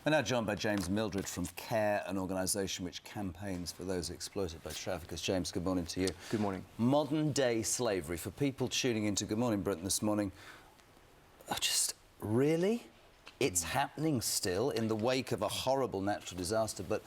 We're now joined by James Mildred from CARE, an organisation which campaigns for those exploited by traffickers. James, good morning to you. Good morning. Modern-day slavery. For people tuning into Good Morning Britain this morning, just really? It's happening still in the wake of a horrible natural disaster, but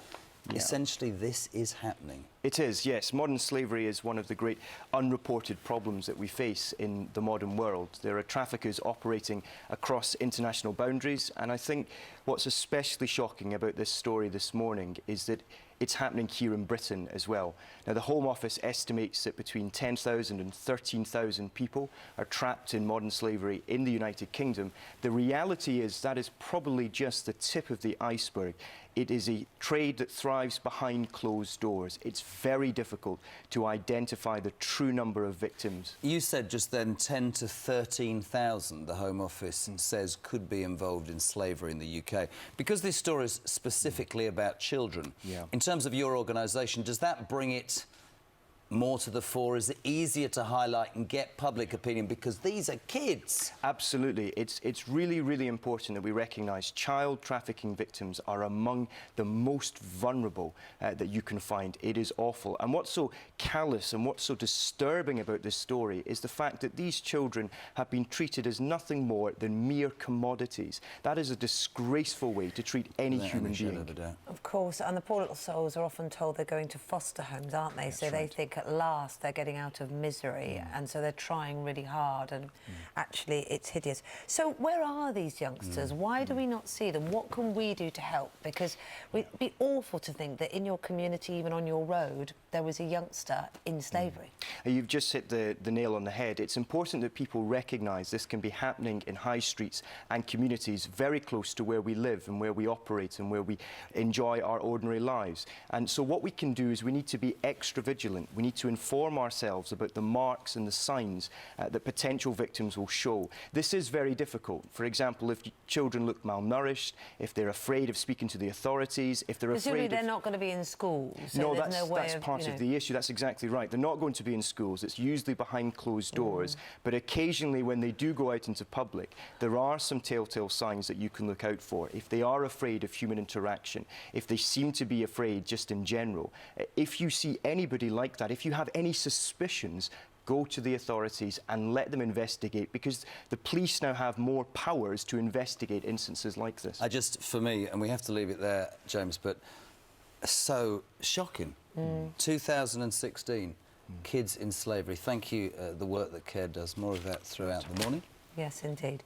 essentially this is happening. It is, yes. Modern slavery is one of the great unreported problems that we face in the modern world. There are traffickers operating across international boundaries, and I think what's especially shocking about this story this morning is that it's happening here in Britain as well. Now, the Home Office estimates that between 10,000 and 13,000 people are trapped in modern slavery in the United Kingdom. The reality is that is probably just the tip of the iceberg. It is a trade that thrives behind closed doors. It's very difficult to identify the true number of victims. You said just then 10 to 13,000 the Home Office says could be involved in slavery in the UK. Because this story is specifically about children, in terms of your organisation, does that bring it more to the fore? Is it easier to highlight and get public opinion because these are kids? Absolutely. It's really, really important that we recognise child trafficking victims are among the most vulnerable that you can find. It is awful. And what's so callous and what's so disturbing about this story is the fact that these children have been treated as nothing more than mere commodities. That is a disgraceful way to treat any human being. Of course, and the poor little souls are often told they're going to foster homes, aren't they? That's so right. They think at last they're getting out of misery, and so they're trying really hard, and actually it's hideous. So where are these youngsters? Why do we not see them? What can we do to help? Because it'd be awful to think that in your community, even on your road, there was a youngster in slavery. You've just hit the nail on the head. It's important that people recognise this can be happening in high streets and communities very close to where we live and where we operate and where we enjoy our ordinary lives. And so what we can do is we need to be extra vigilant. We need to inform ourselves about the marks and the signs that potential victims will show. This is very difficult. For example, if children look malnourished, if they're afraid of speaking to the authorities, if they're Presumably they're not going to be in schools. So no, that's part of the issue. That's exactly right. They're not going to be in schools. It's usually behind closed doors. But occasionally, when they do go out into public, there are some telltale signs that you can look out for. If they are afraid of human interaction, if they seem to be afraid just in general, if you see anybody like that, if you have any suspicions, go to the authorities and let them investigate, because the police now have more powers to investigate instances like this. For me, and we have to leave it there, James, but so shocking. 2016, kids in slavery. Thank you, the work that CARE does. More of that throughout the morning. Yes, indeed.